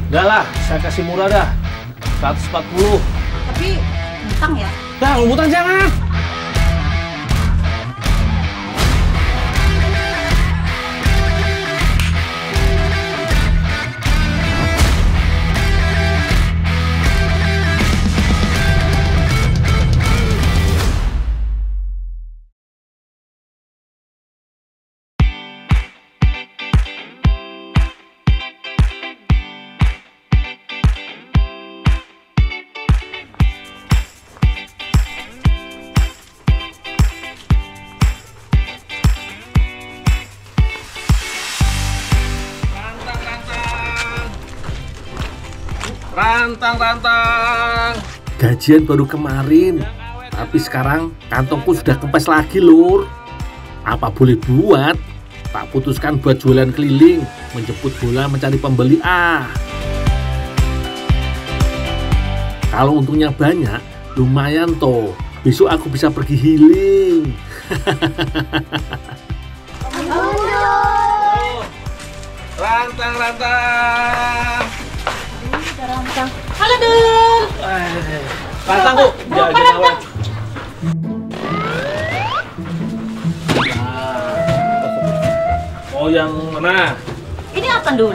Enggak lah, saya kasih murah dah. 140. Tapi utang ya? Dah, utang jangan. Rantang. Gajian baru kemarin, tapi sekarang kantongku sudah kempes lagi, Lur. Apa boleh buat? Tak putuskan buat jualan keliling, menjemput bola mencari pembeli. Kalau untungnya banyak, lumayan toh. Besok aku bisa pergi healing. Rantang. Rantang. Halo, Dul. Rantang, Bu. Berapa rantang? Oh, yang mana? Ini apa, Dul?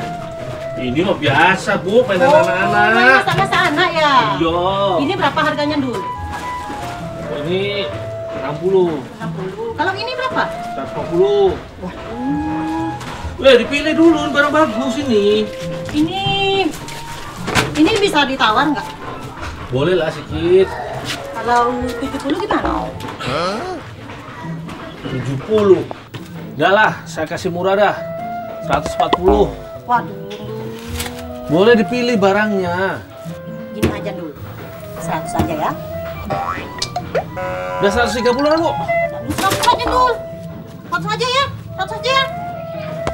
Ini mah biasa, Bu, mainan anak-anak. Masa-masa anak ya? Iya. Ini berapa harganya, Dul? Oh, ini 60. 60. Kalau ini berapa? 150. Dipilih dulu barang bagus ini. Ini bisa ditawar nggak? Boleh lah sedikit. Kalau 70 gimana? 70. Enggak lah, saya kasih murah dah. 140. Waduh. Boleh dipilih barangnya. Gini aja dulu. 100 aja ya. Udah 130 lah, Bu. 100 aja dulu. 100 aja ya. 100 aja ya.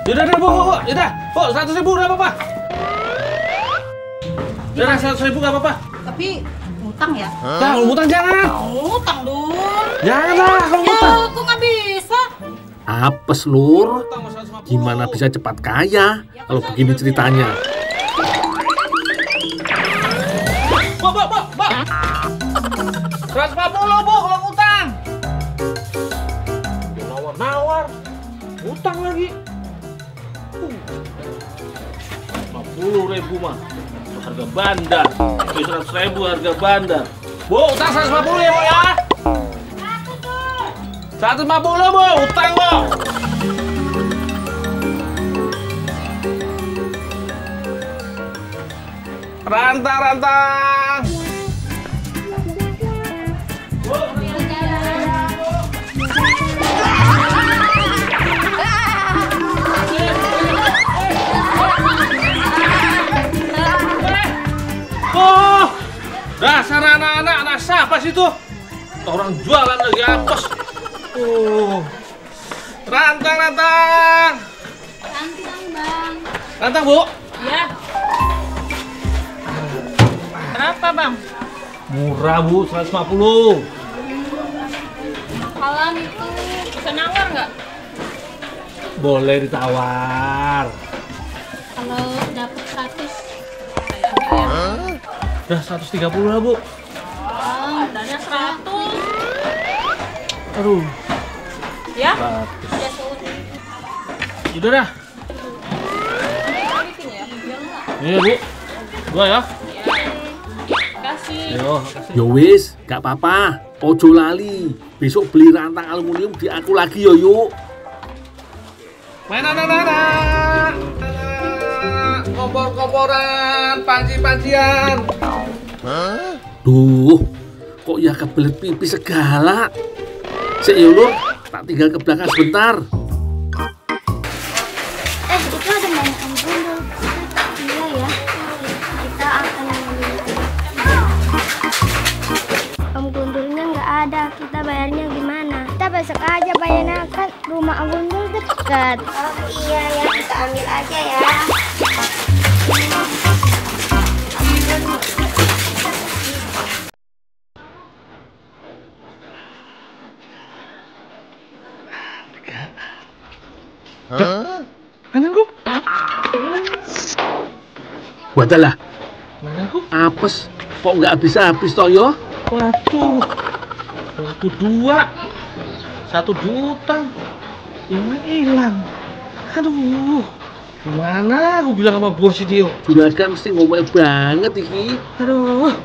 Yaudah, Bu. Yaudah, Bu, 100.000 nggak apa-apa. Yaudah, 100.000 nggak apa-apa. Tapi utang ya? Nah, kalau utang jangan. Utang dulu. Jangan lah, kalau Ya, utang. aku nggak bisa. Apes, Lur. Utang mah 150. Gimana bisa cepat kaya kalau begini ceritanya? Bu. 140, Bu, kalau utang. Nawar. Utang lagi. 50.000 mah. Harga bandar. 100.000 harga bandar. Bu, utang 150 ya, Bu ya. 150, Bu, utang, Bu. Rantang. Oh, dasar anak-anak, anak siapa sih itu? Orang jualan lagi apes. Rantang. Rantang, Bang. Rantang, Bu. Ya. Berapa, Bang? Murah, Bu, 150. Kalan itu bisa nawar nggak? Boleh ditawar. Kalau dapat 100 saya ambil ya. Udah 130 lah, Bu. Modalnya 100. Aduh. Ya? 100. Ya sudah. Udah dah. Bikin ya. Biar nggak? Iya, Bu. Dua ya. Kasih. Yo. Yo wis, gak apa-apa. Ojo lali. Besok beli rantang aluminium di aku lagi yo yuk. Main anak-anak. Kompor-komporan, panci-pancian. Duh, kok ya kebelet pipi segala. Lur, tak tinggal ke belakang sebentar. Itu ada mainan bundel. Iya ya. Kita akan mengambil. Om Gundulnya nggak ada. Kita bayarnya gimana? Kita besok aja bayarnya, kan rumah Om Gundul dekat. Oh iya ya, kita ambil aja ya. Buatalah. Mana aku? Apes. Kok nggak habis-habis toh yo? Waduh. Itu 1 juta. Ini hilang. Aduh. Gimana aku bilang sama bos ini yo? Juragan mesti ngomel banget iki. Aduh.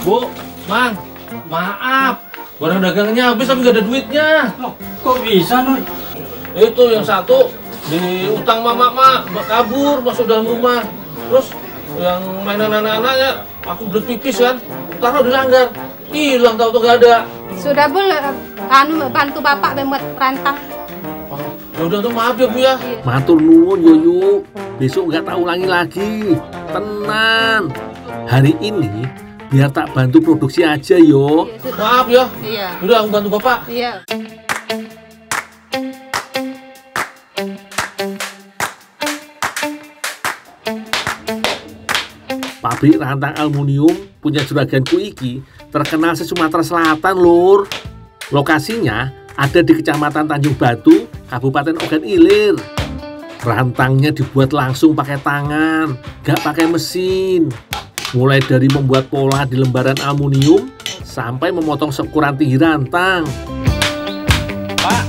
Bu, Mang, maaf. Barang dagangnya habis tapi nggak ada duitnya. Loh, kok bisa, Nur? Itu yang satu diutang mama kabur masuk dalam rumah. Terus yang mainan anak-anaknya aku udah pipis kan, taruh di langgar, hilang tahu-tahu nggak ada. Sudah Bu, bantu Bapak membuat rantang. Ya udah tuh maaf ya Bu ya. Matur nuwun Yoyo. Besok nggak tak ulangi lagi. Tenan. Hari ini biar tak bantu produksi aja yo. Maaf ya. Iya. Udah aku bantu Bapak. Iya. Pabrik rantang aluminium punya juraganku iki terkenal se-Sumatera Selatan, Lur. Lokasinya ada di Kecamatan Tanjung Batu, Kabupaten Ogan Ilir. Rantangnya dibuat langsung pakai tangan, gak pakai mesin. Mulai dari membuat pola di lembaran aluminium sampai memotong seukuran tinggi rantang. Pak,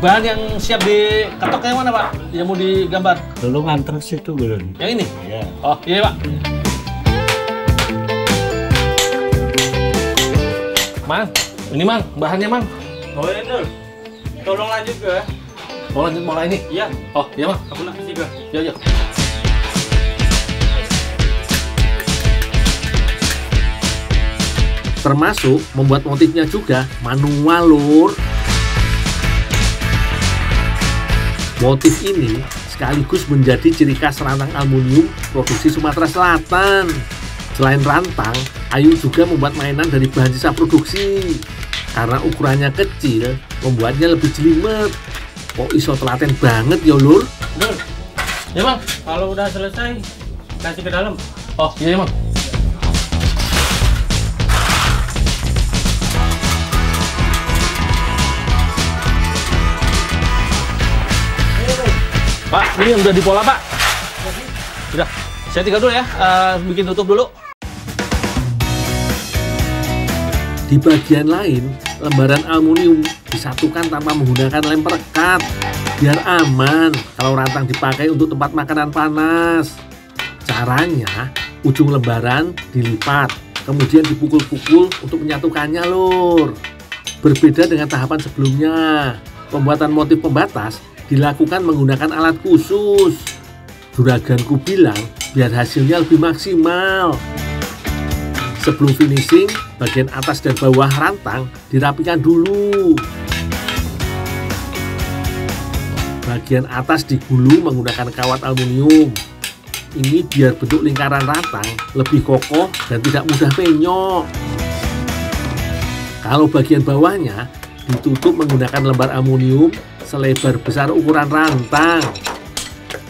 bahan yang siap diketok yang mana Pak? Yang mau digambar? Lu nganter situ belum? Yang ini? Iya. Oh iya Pak. Mang, ini Mang, bahannya Mang. Oh ya, Nur. Tolong lanjut ke. Mau lanjut mulai ini? Iya. Oh iya Mang. Aku nak kasih ke. Iya. Termasuk membuat motifnya juga manual, Lur. Motif ini sekaligus menjadi ciri khas rantang aluminium produksi Sumatera Selatan. Selain rantang, Ayu juga membuat mainan dari bahan sisa produksi. Karena ukurannya kecil, membuatnya lebih jelimet. Kok iso telaten banget ya, Lur? Nur, Iya Mang. kalau udah selesai, kasih ke dalam. Oh iya Mang. Pak, ini udah di pola Pak. Udah, saya tinggal dulu ya, bikin tutup dulu. Di bagian lain, lembaran aluminium disatukan tanpa menggunakan lem perekat. Biar aman kalau rantang dipakai untuk tempat makanan panas. Caranya, ujung lembaran dilipat, kemudian dipukul-pukul untuk menyatukannya, Lur. Berbeda dengan tahapan sebelumnya, pembuatan motif pembatas dilakukan menggunakan alat khusus. Juraganku bilang biar hasilnya lebih maksimal. Sebelum finishing, bagian atas dan bawah rantang dirapikan dulu. Bagian atas digulung menggunakan kawat aluminium. Ini biar bentuk lingkaran rantang lebih kokoh dan tidak mudah penyok. Kalau bagian bawahnya ditutup menggunakan lembar aluminium selebar besar ukuran rantang.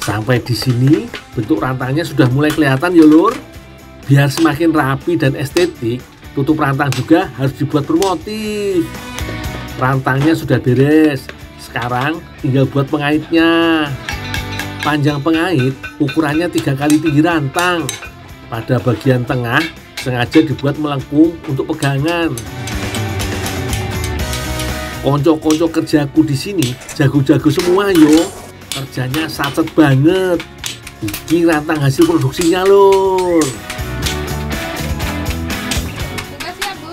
Sampai di sini bentuk rantangnya sudah mulai kelihatan ya, Lur. Biar semakin rapi dan estetik, tutup rantang juga harus dibuat bermotif. Rantangnya sudah beres. Sekarang tinggal buat pengaitnya. Panjang pengait ukurannya 3 kali tinggi rantang. Pada bagian tengah sengaja dibuat melengkung untuk pegangan. Konco-konco kerjaku di sini jago-jago semua yo. Kerjanya sacet banget. Ini rantang hasil produksinya, Lur. Makasih ya, Bu.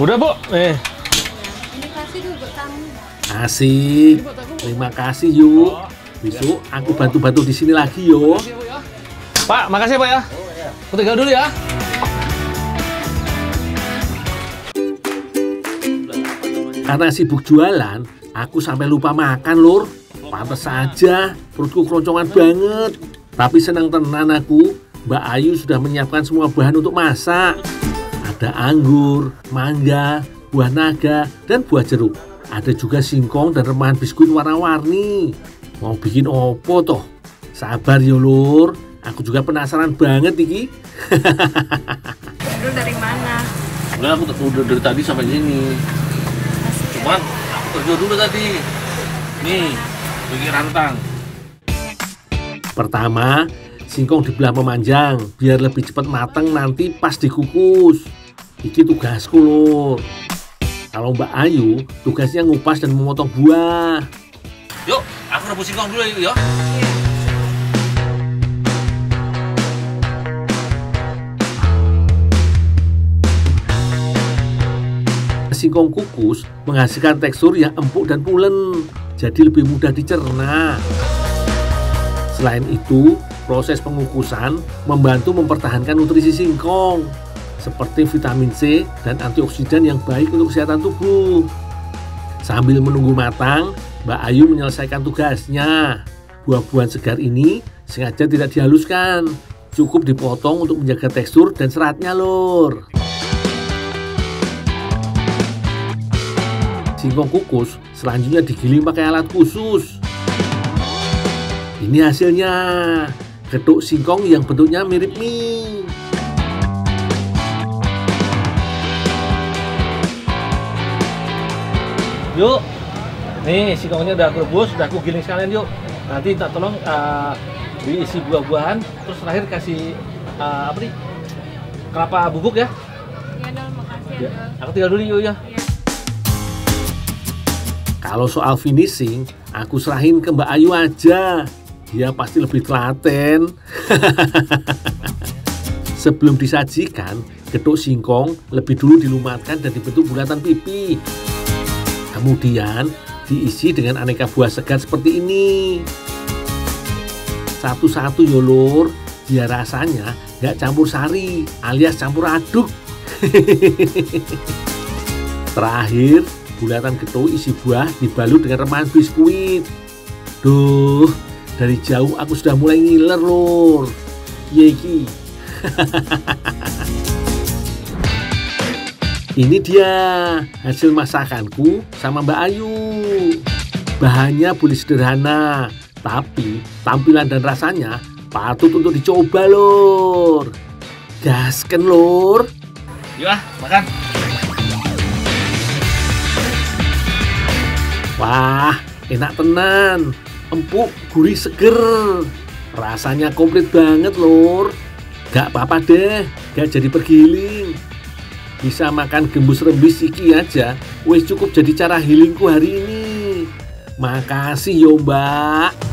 Udah Bu, Ini kasih dulu buat kamu. Asik. Terima kasih yuk. Besok aku bantu-bantu di sini lagi yo. Pak, makasih Pak ya. Aku tinggal dulu ya. Karena sibuk jualan, aku sampai lupa makan, Lur. Pantes saja, perutku keroncongan banget. Tapi senang tenan aku, Mbak Ayu sudah menyiapkan semua bahan untuk masak. Ada anggur, mangga, buah naga, dan buah jeruk. Ada juga singkong dan remahan biskuit warna-warni. Mau bikin opo toh? Sabar yo Lur, aku juga penasaran banget iki. Lu dari mana? Udah aku udah dari tadi sampai sini. Cuman aku kerja dulu tadi. Nih, bikin rantang. Pertama, singkong dibelah memanjang biar lebih cepat matang nanti pas dikukus. Iki tugasku Lur. Kalau Mbak Ayu, tugasnya ngupas dan memotong buah. Yuk, aku rebus singkong dulu yuk ya. Singkong kukus menghasilkan tekstur yang empuk dan pulen, jadi lebih mudah dicerna. Selain itu, proses pengukusan membantu mempertahankan nutrisi singkong, seperti vitamin C dan antioksidan yang baik untuk kesehatan tubuh. Sambil menunggu matang, Mbak Ayu menyelesaikan tugasnya. Buah-buahan segar ini sengaja tidak dihaluskan, cukup dipotong untuk menjaga tekstur dan seratnya Lur. Singkong kukus selanjutnya digiling pakai alat khusus. Ini hasilnya, getuk singkong yang bentuknya mirip mie. Yuk, nih singkongnya udah aku rebus, udah aku giling sekalian yuk. Nanti tak tolong diisi buah-buahan, terus terakhir kasih apa nih? Kelapa bubuk ya. Iya Nol, makasih ya Nol. Aku tinggal dulu yuk ya. Kalau soal finishing, aku serahin ke Mbak Ayu aja. Dia pasti lebih telaten. Sebelum disajikan, getuk singkong lebih dulu dilumatkan dan dibentuk bulatan pipi. Kemudian diisi dengan aneka buah segar seperti ini. Satu-satu yo Lur, biar rasanya nggak campur sari alias campur aduk. Terakhir, bulatan getuk isi buah dibalut dengan remahan biskuit. Duh, dari jauh aku sudah mulai ngiler Lur. Yeki. Ini dia hasil masakanku sama Mbak Ayu. Bahannya boleh sederhana, tapi tampilan dan rasanya patut untuk dicoba Lur. Gasken Lur. Yuk makan. Wah, enak tenan. Empuk, gurih, seger. Rasanya komplit banget Lur. Gak apa-apa deh, gak jadi pergiling. Bisa makan gembus rembis iki aja, wis cukup jadi cara healingku hari ini. Makasih yo Mbak.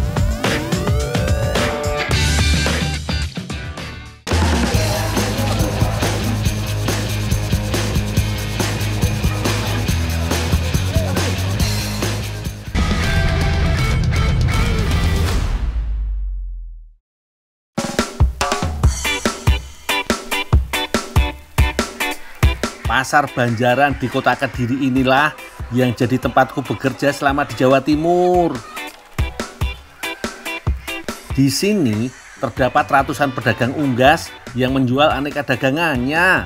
Pasar Banjaran di Kota Kediri inilah yang jadi tempatku bekerja selama di Jawa Timur. Di sini terdapat ratusan pedagang unggas yang menjual aneka dagangannya.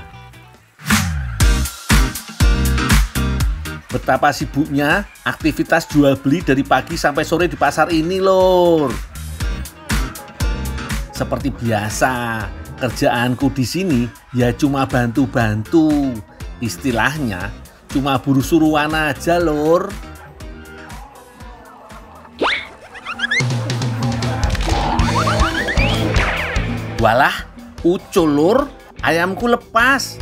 Betapa sibuknya aktivitas jual beli dari pagi sampai sore di pasar ini Lur. Seperti biasa, kerjaanku di sini ya cuma bantu-bantu. Istilahnya cuma buruh suruhan aja Lur. Walah, ucul Lur, ayamku lepas.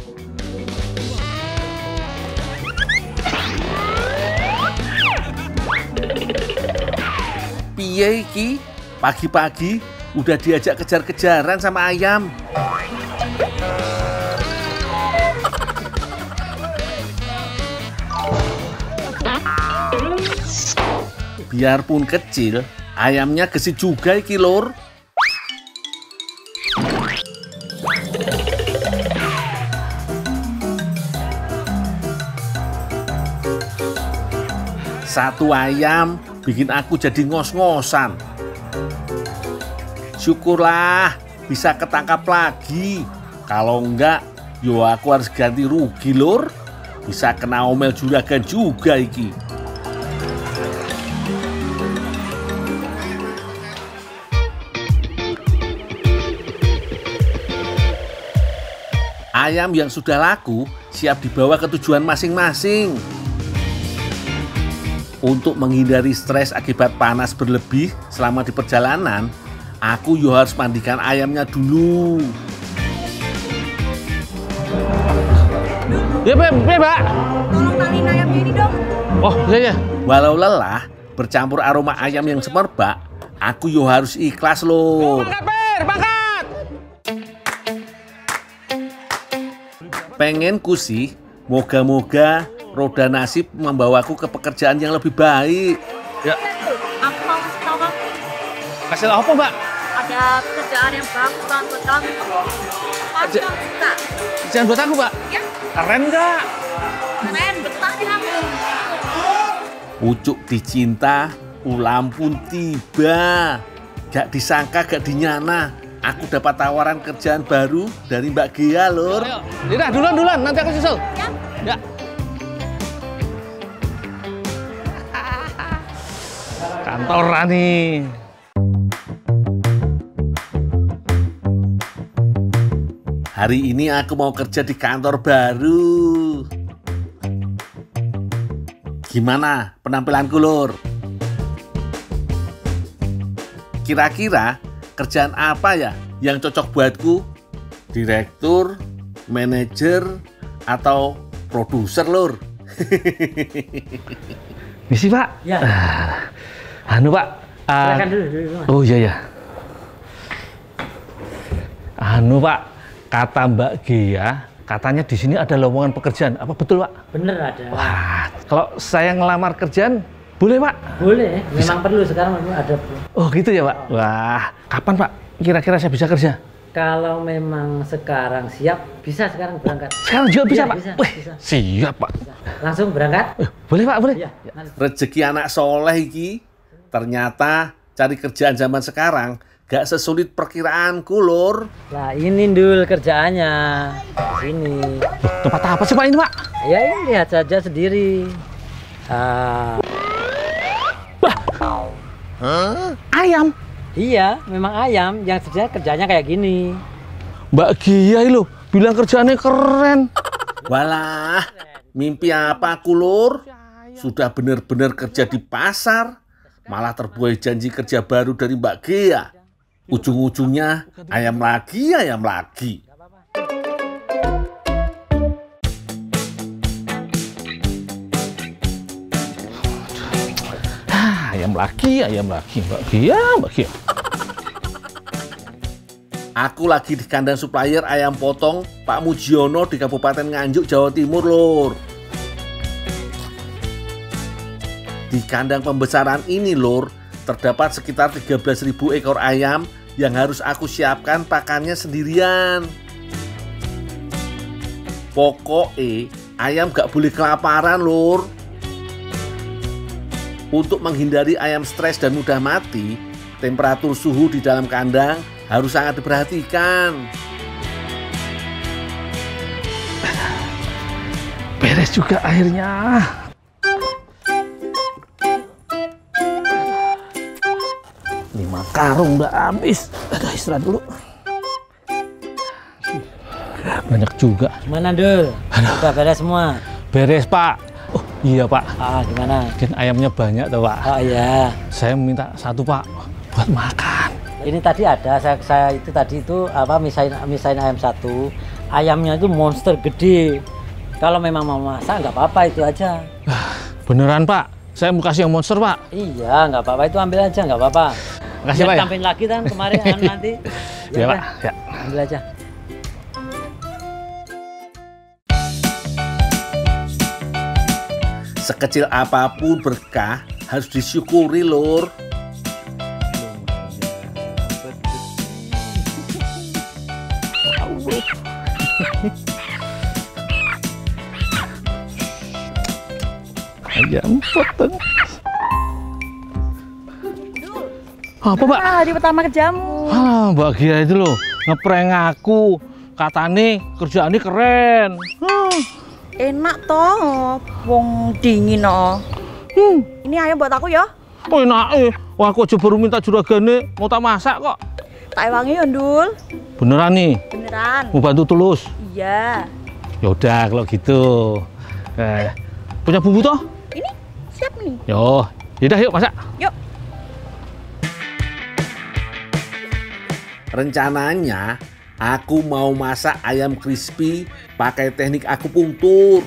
Piye iki? Pagi-pagi udah diajak kejar-kejaran sama ayam. Biarpun kecil, ayamnya gesit juga iki Lur. Satu ayam bikin aku jadi ngos-ngosan. Syukurlah bisa ketangkap lagi. Kalau enggak, yo aku harus ganti rugi Lur. Bisa kena omel juragan juga iki. Ayam yang sudah laku siap dibawa ke tujuan masing-masing. Untuk menghindari stres akibat panas berlebih selama di perjalanan, aku harus mandikan ayamnya dulu. Ya, Pak. Tolong talin ayamnya ini dong. Oh, iya. Walau lelah bercampur aroma ayam yang semerbak, aku harus ikhlas loh. Pangkat! Pengenku sih, moga-moga roda nasib membawaku ke pekerjaan yang lebih baik. Ya, Aku mau kasih tahu kamu. kasih tau apa, Pak? Ada pekerjaan yang bagus banget buat kamu. Pasti kamu suka. Jangan buat aku, Pak. Ya, Keren nggak? keren. Betah deh kamu. Pucuk dicinta, ulam pun tiba. Gak disangka, gak dinyana, aku dapat tawaran kerjaan baru dari Mbak Gia, Lur. Ayo, Lira, duluan, nanti aku susul. Ya. Ya. Kantoran nih. Hari ini aku mau kerja di kantor baru. Gimana penampilanku, Lur? Kira-kira kerjaan apa ya yang cocok buatku? Direktur, manajer, atau produser, Lur? Misi, Pak. Ya. Anu, Pak. Silakan dulu. Oh iya. Anu, Pak. Kata Mbak Gia, katanya di sini ada lowongan pekerjaan. Apa betul, Pak? Bener ada. Wah, kalau saya ngelamar kerjaan, boleh, Pak? Boleh, memang perlu sekarang memang ada. Oh gitu ya, Pak? Wah, kapan, Pak? Kira-kira saya bisa kerja? Kalau memang sekarang siap, bisa sekarang berangkat. Sekarang juga bisa, Iya, Pak? bisa, Wih, bisa. siap, Pak. Langsung berangkat? Boleh, Pak? Boleh? Iya. nanti. Rezeki anak soleh iki. Ternyata cari kerjaan zaman sekarang gak sesulit perkiraanku, Lur. Nah, ini Dul kerjaannya. Sini. Tempat apa sih, Pak, ini, Pak? Ya, ini lihat saja sendiri. Ah, Ayam. iya, memang ayam yang sebenarnya kerjanya kayak gini. Mbak Gia loh, bilang kerjaannya keren. Walah, mimpi apa aku, Lur? Sudah benar-benar kerja di pasar, malah terbuai janji kerja baru dari Mbak Gia. Ujung-ujungnya ayam lagi, ayam lagi. Ayam lagi, Mbak Gia. Aku lagi di kandang supplier ayam potong Pak Mujiono di Kabupaten Nganjuk, Jawa Timur, Lur. Di kandang pembesaran ini, Lur, terdapat sekitar 13.000 ekor ayam yang harus aku siapkan pakannya sendirian. Pokoknya ayam gak boleh kelaparan, Lur. Untuk menghindari ayam stres dan mudah mati, temperatur suhu di dalam kandang harus sangat diperhatikan. Beres juga airnya. Lima karung udah habis. Ada istirahat dulu. Banyak juga. Gimana, Dul? Udah beres semua? Beres, Pak. Oh iya, Pak. Ah, gimana? Mungkin ayamnya banyak tuh, Pak. Oh iya. Saya minta satu, Pak, buat makan. Ini tadi ada, saya itu tadi itu apa misain ayam satu. Ayamnya itu monster gede. Kalau memang mau masak nggak apa-apa, itu aja. Beneran, Pak? Saya mau kasih yang monster, Pak. Iya, nggak apa-apa, itu ambil aja, nggak apa-apa. Makasih, Pak, ya. Tambahin lagi kan kemarin nanti. Iya, Pak. udah, Ya. Ambil aja. Sekecil apapun berkah harus disyukuri, Lur. Ayam potong. Apa, Pak? Hari pertama kerjamu. Ah, Mbak Gia itu loh, ngeprank aku. Katanya kerjaannya keren. Enak toh, wong dingin oh. Ini ayam buat aku ya. Oh, enak. Wah, aku aja baru minta juragane, mau tak masak kok. Tak ewangi ya, Dul. Beneran nih, Beneran. mau bantu tulus. Iya. Yaudah kalau gitu. Punya bumbu toh? Ini siap nih. Yo, yaudah yuk masak. Yuk. Rencananya aku mau masak ayam crispy pakai teknik akupunktur.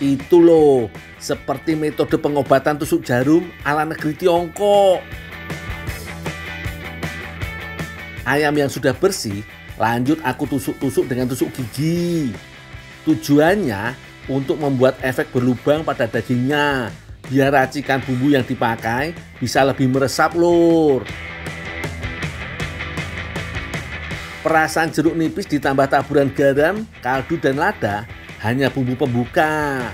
Itu loh, seperti metode pengobatan tusuk jarum ala negeri Tiongkok. Ayam yang sudah bersih, lanjut aku tusuk-tusuk dengan tusuk gigi. Tujuannya untuk membuat efek berlubang pada dagingnya, biar racikan bumbu yang dipakai bisa lebih meresap, lur. Perasan jeruk nipis ditambah taburan garam, kaldu dan lada hanya bumbu pembuka.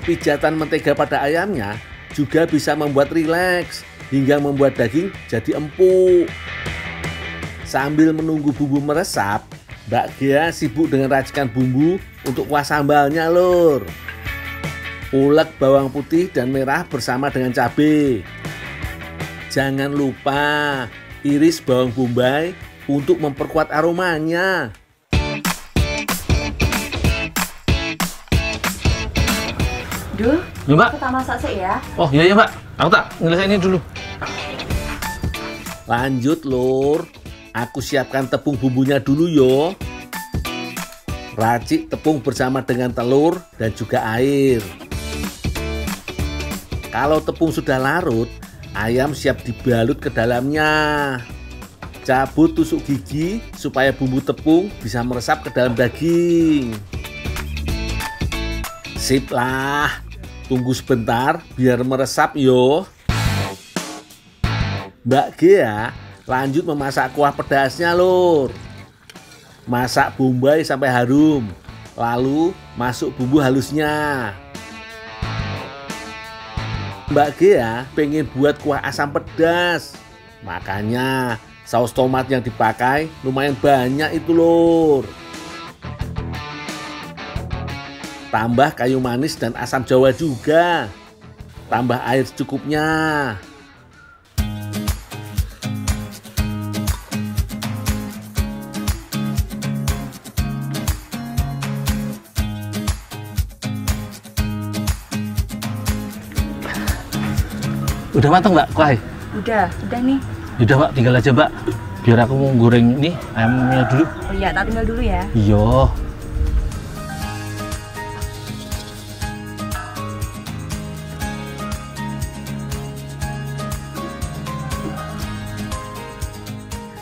Pijatan mentega pada ayamnya juga bisa membuat rileks hingga membuat daging jadi empuk. Sambil menunggu bumbu meresap, Mbak Gea sibuk dengan racikan bumbu untuk kuah sambalnya, lur. Ulek bawang putih dan merah bersama dengan cabai. Jangan lupa iris bawang bombay untuk memperkuat aromanya. Duh, Ya, Mbak. aku tak masak sih ya. Oh iya Mbak, aku tak ngelesain ini dulu. Lanjut, lur. Aku siapkan tepung bumbunya dulu yo. Racik tepung bersama dengan telur dan juga air. Kalau tepung sudah larut, ayam siap dibalut ke dalamnya. Cabut tusuk gigi supaya bumbu tepung bisa meresap ke dalam daging. Sip lah, tunggu sebentar biar meresap yo. Mbak Gea lanjut memasak kuah pedasnya, lur. Masak bombay sampai harum, lalu masuk bumbu halusnya. Mbak Gea pengen buat kuah asam pedas, makanya saus tomat yang dipakai lumayan banyak itu, lur. Tambah kayu manis dan asam jawa juga. Tambah air secukupnya. Udah matang Mbak kuah? Udah nih. Udah Mbak, tinggal aja Mbak. Biar aku mau goreng ini ayamnya dulu. Oh iya, tak tinggal dulu ya. Iya.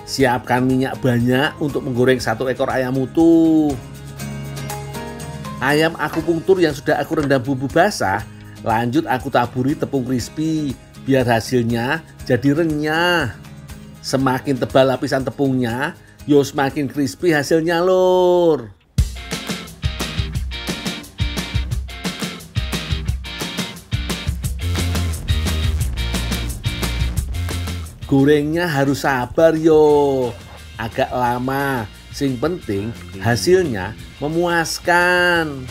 Siapkan minyak banyak untuk menggoreng 1 ekor ayam utuh. Ayam akupunktur yang sudah aku rendam bumbu basah, lanjut aku taburi tepung crispy biar hasilnya jadi renyah. Semakin tebal lapisan tepungnya, yo semakin crispy hasilnya, lur. Gorengnya harus sabar yo, agak lama. Sing penting hasilnya memuaskan.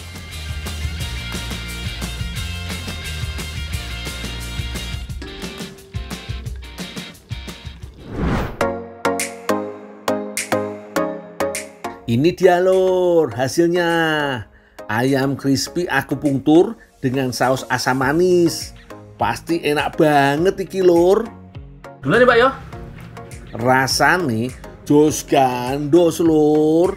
Ini dia, lur, hasilnya. Ayam crispy akupunktur dengan saus asam manis. Pasti enak banget iki, lur. Duluan nih Mbak yo. Rasane jos gandos, lur.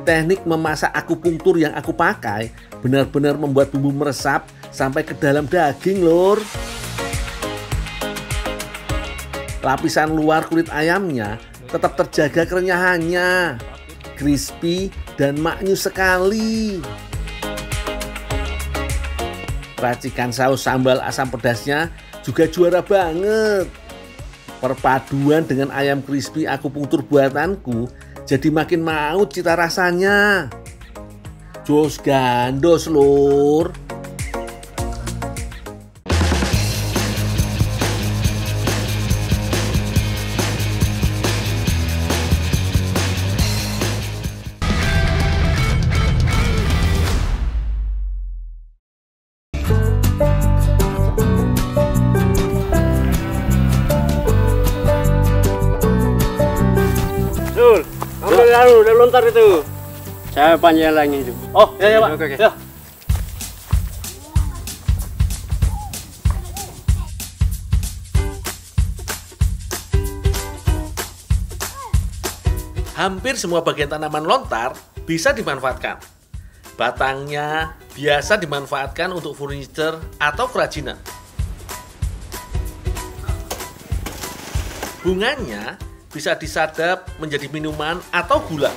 Teknik memasak akupunktur yang aku pakai benar-benar membuat bumbu meresap sampai ke dalam daging, lur. Lapisan luar kulit ayamnya tetap terjaga kerenyahannya, crispy dan maknyus sekali. Racikan saus sambal asam pedasnya juga juara banget. Perpaduan dengan ayam crispy akupunktur buatanku jadi makin maut cita rasanya. Jos gandos, lur. lontar itu. Saya panjangin itu. Oh, ya Pak. Oke. Ya. Hampir semua bagian tanaman lontar bisa dimanfaatkan. Batangnya biasa dimanfaatkan untuk furniture atau kerajinan. Bunganya bisa disadap menjadi minuman atau gula.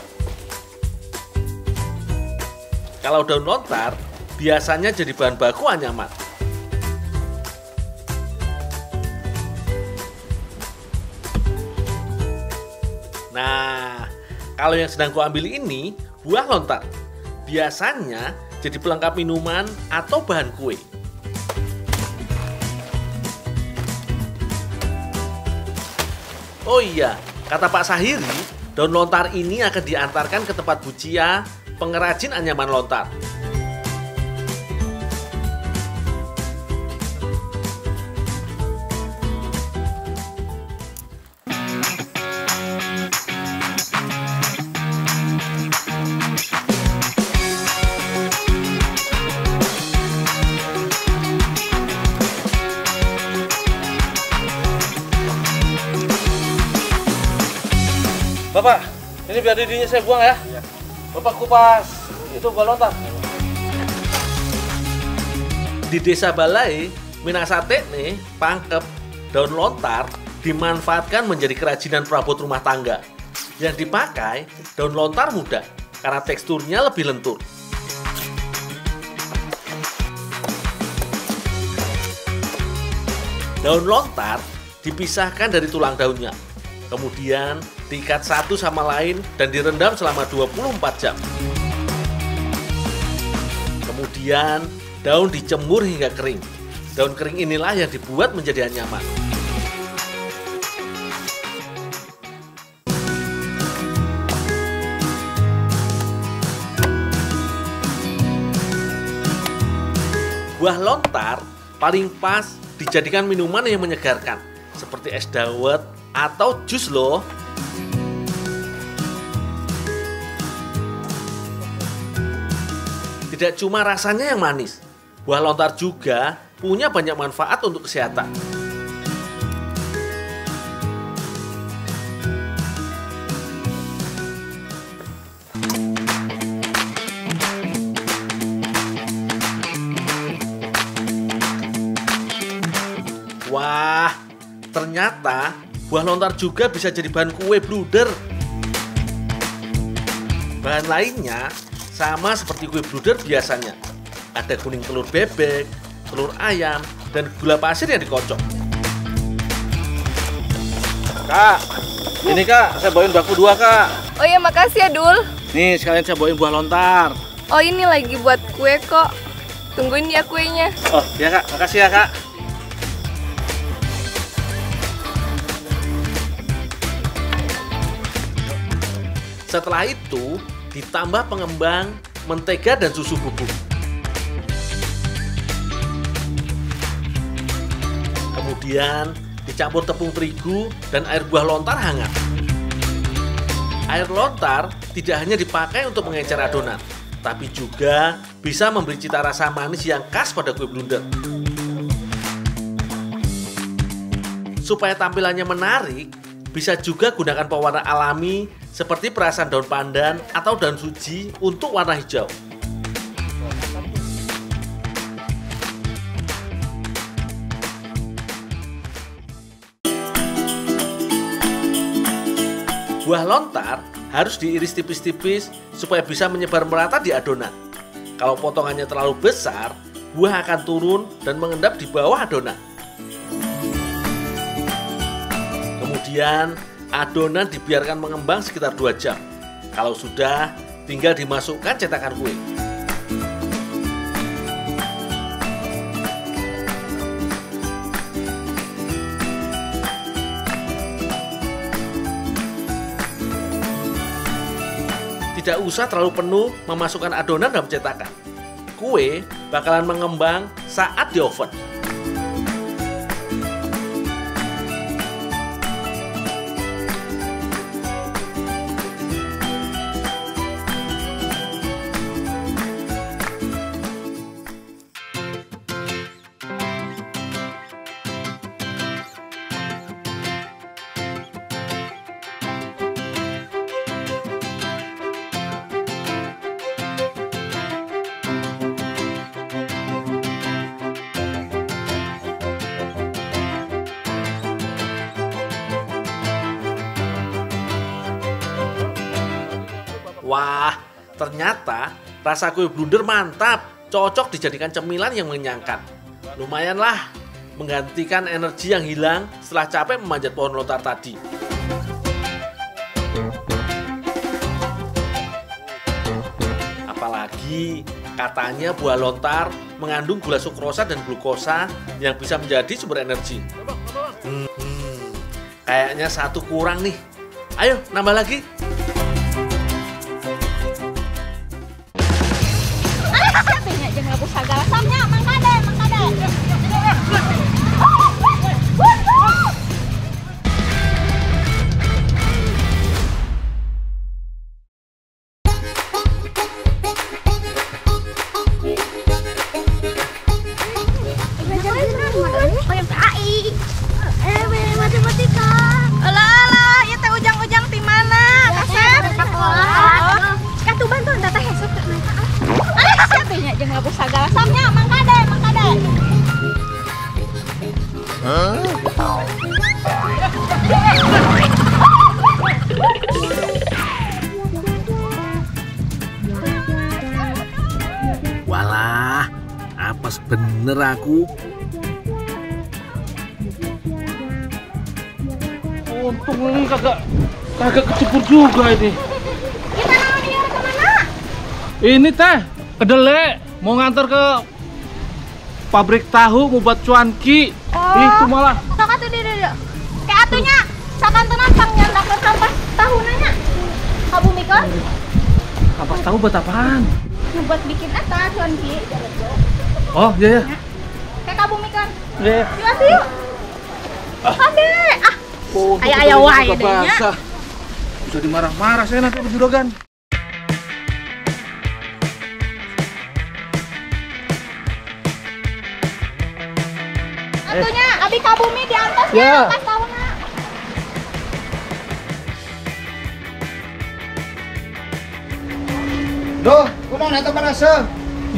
Kalau daun lontar biasanya jadi bahan baku anyaman. Nah, kalau yang sedang kuambil ini buah lontar. Biasanya jadi pelengkap minuman atau bahan kue. Oh iya, kata Pak Sahiri, daun lontar ini akan diantarkan ke tempat Bu Cia, pengrajin anyaman lontar. Bapak, ini biar didinya saya buang ya. Iya. Bapak kupas itu buah lontar. Di Desa Balai, Minasate nih, Pangkep, daun lontar dimanfaatkan menjadi kerajinan perabot rumah tangga. Yang dipakai daun lontar muda karena teksturnya lebih lentur. Daun lontar dipisahkan dari tulang daunnya. Kemudian diikat satu sama lain dan direndam selama 24 jam. Kemudian daun dijemur hingga kering. Daun kering inilah yang dibuat menjadi anyaman. Buah lontar paling pas dijadikan minuman yang menyegarkan, seperti es dawet atau jus loh. Tidak cuma rasanya yang manis, buah lontar juga punya banyak manfaat untuk kesehatan. Wah, ternyata buah lontar juga bisa jadi bahan kue bluder. Bahan lainnya sama seperti kue bluder biasanya. Ada kuning telur bebek, telur ayam, dan gula pasir yang dikocok. Kak, ini Kak, saya bawain baku 2 Kak. Oh iya, makasih ya, Dul. Nih, sekalian saya bawain buah lontar. Oh, ini lagi buat kue kok. Tungguin ya kuenya. Oh, ya Kak, makasih ya Kak. Setelah itu, ditambah pengembang, mentega, dan susu bubuk. Kemudian, dicampur tepung terigu dan air buah lontar hangat. Air lontar tidak hanya dipakai untuk mengecer adonan, tapi juga bisa memberi cita rasa manis yang khas pada kue blunder. Supaya tampilannya menarik, bisa juga gunakan pewarna alami seperti perasan daun pandan atau daun suji untuk warna hijau. Buah lontar harus diiris tipis-tipis supaya bisa menyebar merata di adonan. Kalau potongannya terlalu besar, buah akan turun dan mengendap di bawah adonan. Kemudian, adonan dibiarkan mengembang sekitar 2 jam. Kalau sudah, tinggal dimasukkan cetakan kue. Tidak usah terlalu penuh memasukkan adonan dalam cetakan. Kue bakalan mengembang saat di oven. Wah, ternyata rasa kue blunder mantap. Cocok dijadikan cemilan yang mengenyangkan. Lumayanlah menggantikan energi yang hilang setelah capek memanjat pohon lontar tadi. Apalagi katanya buah lontar mengandung gula sukrosa dan glukosa yang bisa menjadi sumber energi. Kayaknya satu kurang nih. Ayo nambah lagi. Jangan aku sagala samnya, mangkade. Matematika. Alah, ya teh ujang-ujang di mana? Kasep. Katu bantu tata hesuk ka mangka. Siapanya jangan aku sagala samnya, mangkade. Walah, apes bener aku. Untung ini kagak kecebur juga ini. Kita mau dia kemana? Ini teh kedelai mau ngantar ke pabrik tahu mau buat cuanki. Itu malah. Sok atuh dia. Kayak atunya sakan tenan pang nyandak ke kampas tahunannya. Kamu mikir? Kampas tahu buat apaan? Buat bikin eta cuan ki. Oh iya. Kayak kamu mikir. Iya. Yuk. Ade. Ayo wae deh nya. Bisa dimarah-marah saya nanti berjuragan. Atunya abi ka bumi di atas Ya. atas tahunna. Duh, kunaon eta panase?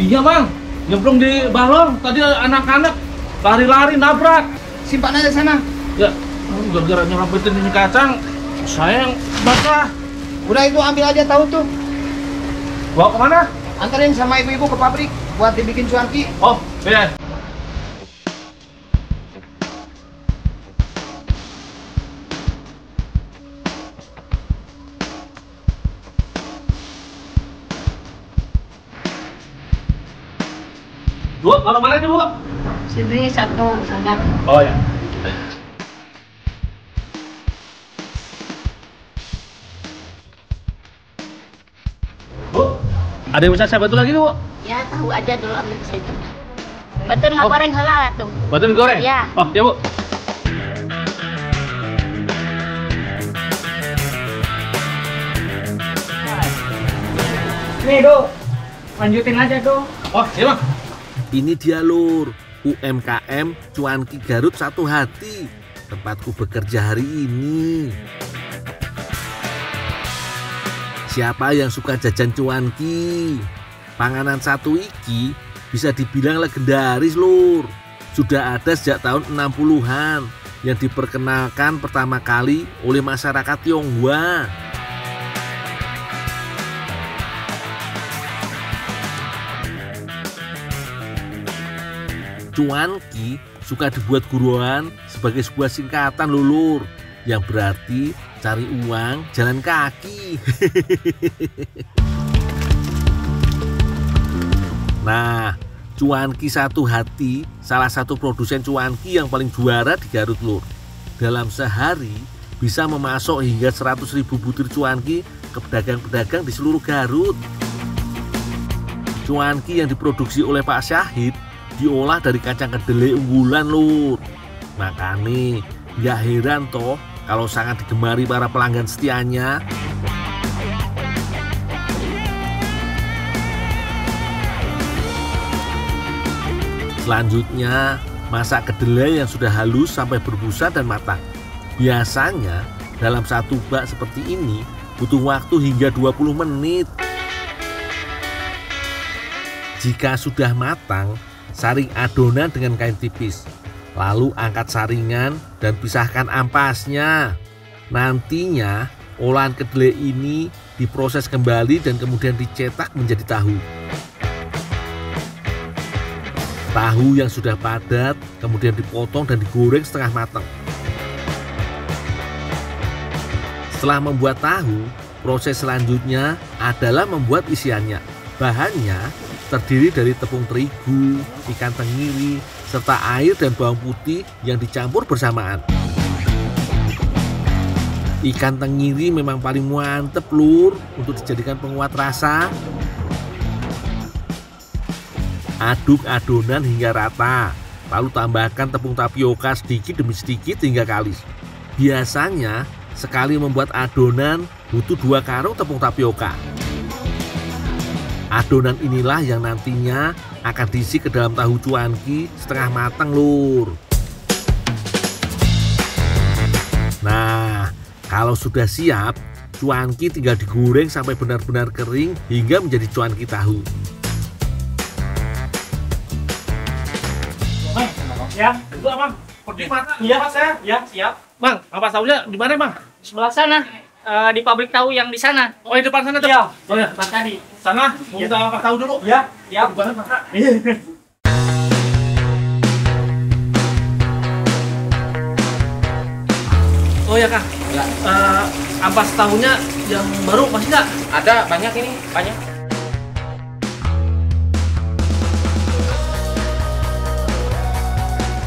Iya bang, nyemplung di balong. Tadi anak-anak lari-lari nabrak. Simpan aja sana. Ya, gara-gara nyelamatin ini kacang, saya yang basah. Udah itu ambil aja tahu tuh. Bawa kemana? Anterin sama ibu-ibu ke pabrik buat dibikin cuanki. Oh, iya. Bu, kalau mana nih, Bu? Sini satu sangat. Oh ya. Bu, ada yang bisa saya bantu lagi, Bu? Ya tahu aja dulu ambil ke situ. Betul nggak goreng halal tuh? Bantuin goreng? Ya. Oh, ya, Bu. Nih, Do. Lanjutin aja, Do. Oh, iya, Bang. Ini dia lur, UMKM Cuanki Garut Satu Hati, tempatku bekerja hari ini. Siapa yang suka jajan cuanki? Panganan satu iki bisa dibilang legendaris lur. Sudah ada sejak tahun 60-an yang diperkenalkan pertama kali oleh masyarakat Tionghoa. Cuanki suka dibuat guruan sebagai sebuah singkatan lulur yang berarti cari uang jalan kaki. Nah, Cuanki Satu Hati salah satu produsen cuanki yang paling juara di Garut lur. Dalam sehari bisa memasok hingga 100.000 butir cuanki ke pedagang-pedagang di seluruh Garut. Cuanki yang diproduksi oleh Pak Syahid diolah dari kacang kedelai unggulan lur. Makanya gak heran toh kalau sangat digemari para pelanggan setianya. Selanjutnya masak kedelai yang sudah halus sampai berbusa dan matang. Biasanya dalam satu bak seperti ini butuh waktu hingga 20 menit. Jika sudah matang, saring adonan dengan kain tipis, lalu angkat saringan dan pisahkan ampasnya. Nantinya olahan kedelai ini diproses kembali dan kemudian dicetak menjadi tahu. Tahu yang sudah padat kemudian dipotong dan digoreng setengah matang. Setelah membuat tahu, proses selanjutnya adalah membuat isiannya. Bahannya terdiri dari tepung terigu, ikan tenggiri, serta air dan bawang putih yang dicampur bersamaan. Ikan tenggiri memang paling mantep lur untuk dijadikan penguat rasa. Aduk adonan hingga rata, lalu tambahkan tepung tapioka sedikit demi sedikit hingga kalis. Biasanya sekali membuat adonan butuh 2 karung tepung tapioka. Adonan inilah yang nantinya akan diisi ke dalam tahu cuanki setengah matang lur. Nah, kalau sudah siap, cuanki tinggal digoreng sampai benar-benar kering hingga menjadi cuanki tahu. Ya, itu Bang. Pergi mana? Iya, Mas ya. Ya, siap. Bang, ampas tahunya di mana, Bang? Sebelah sana. Di pabrik tahu yang di sana. Oh, di depan sana tuh. Iya. Oh ya, Depan tadi. sana. Mau kita ampas tahu dulu. Iya, siap. Di mana, Bang? Oh ya, Kang. Ya. Ampas tahunya yang baru masih nggak? Ada banyak ini, banyak.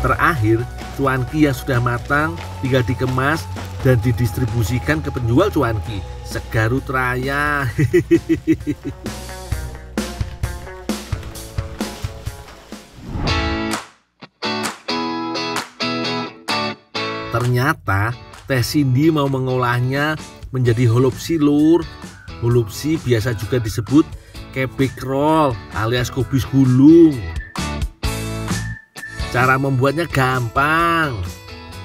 Terakhir, cuanki yang sudah matang tinggal dikemas dan didistribusikan ke penjual cuanki. Segarut raya. Ternyata Teh Cindy mau mengolahnya menjadi holopsi lur. Holopsi biasa juga disebut kebek roll alias kubis gulung. Cara membuatnya gampang.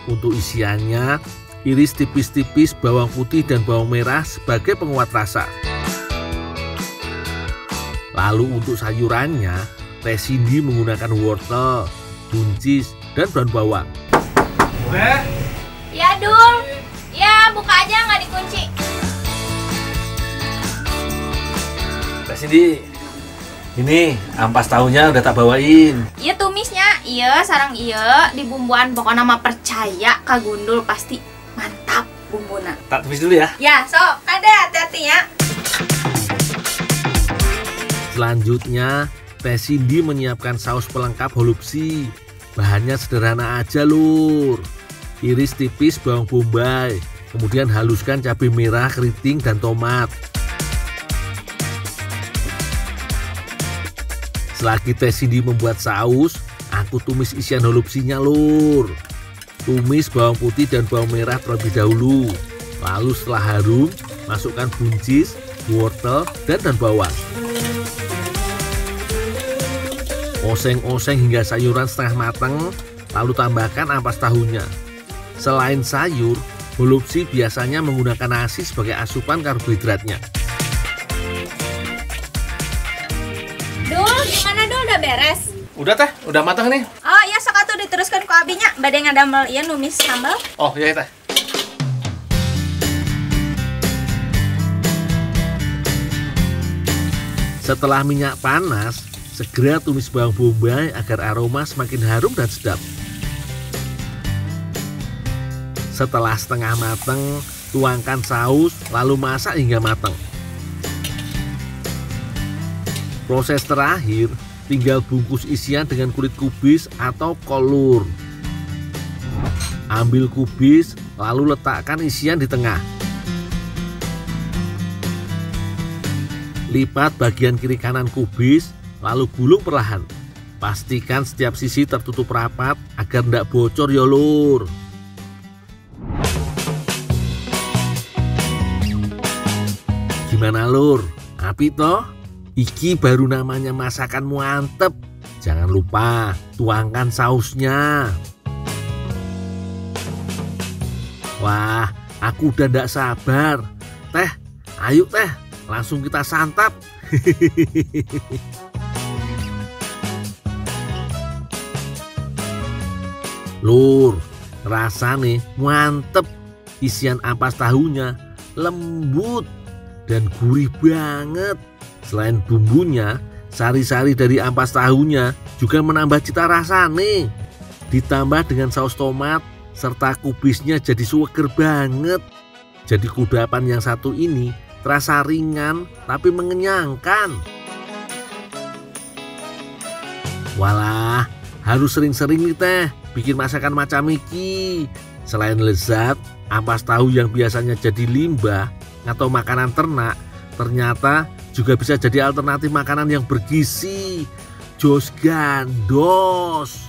Untuk isiannya, iris tipis-tipis bawang putih dan bawang merah sebagai penguat rasa. Lalu untuk sayurannya, Teh Cindy menggunakan wortel, buncis, dan daun bawang. Ya, Dul. Ya, buka aja, nggak dikunci. Teh Cindy, ini ampas tahunya udah tak bawain. Iya tumisnya, iya sarang iya di bumbuan pokoknya mah percaya Kak Gundul pasti mantap bumbuna. Tak tumis dulu ya. Ya, sok ada hati-hati ya. Selanjutnya, Teh Cindy menyiapkan saus pelengkap holopsi. Bahannya sederhana aja lur. Iris tipis bawang bombay, kemudian haluskan cabai merah, keriting, dan tomat. Selagi Teh Cindy membuat saus, aku tumis isian holopsinya lur. Tumis bawang putih dan bawang merah terlebih dahulu. Lalu setelah harum, masukkan buncis, wortel, dan daun bawang. Oseng-oseng hingga sayuran setengah matang, lalu tambahkan ampas tahunya. Selain sayur, holopsi biasanya menggunakan nasi sebagai asupan karbohidratnya. Dul, gimana Dul, udah beres? Udah Teh, udah matang nih. Oh iya, sok atuh diteruskan ku abinya. Bade ngadamel ieu numis sambal. Oh iya Teh. Setelah minyak panas, segera tumis bawang bombay agar aroma semakin harum dan sedap. Setelah setengah matang, tuangkan saus lalu masak hingga matang. Proses terakhir, tinggal bungkus isian dengan kulit kubis atau kolur. Ambil kubis, lalu letakkan isian di tengah. Lipat bagian kiri kanan kubis, lalu gulung perlahan. Pastikan setiap sisi tertutup rapat agar tidak bocor ya lur. Gimana lur? Api toh? Iki baru namanya masakan mantep. Jangan lupa tuangkan sausnya. Wah, aku udah ndak sabar. Teh, ayo Teh, langsung kita santap. Lur, rasa nih mantep. Isian ampas tahunya lembut dan gurih banget. Selain bumbunya, sari-sari dari ampas tahunya juga menambah cita rasa nih. Ditambah dengan saus tomat serta kubisnya jadi seger banget. Jadi kudapan yang satu ini terasa ringan tapi mengenyangkan. Walah, harus sering-sering nih teh bikin masakan macam iki. Selain lezat, ampas tahu yang biasanya jadi limbah atau makanan ternak ternyata juga bisa jadi alternatif makanan yang bergizi. Jos gandos.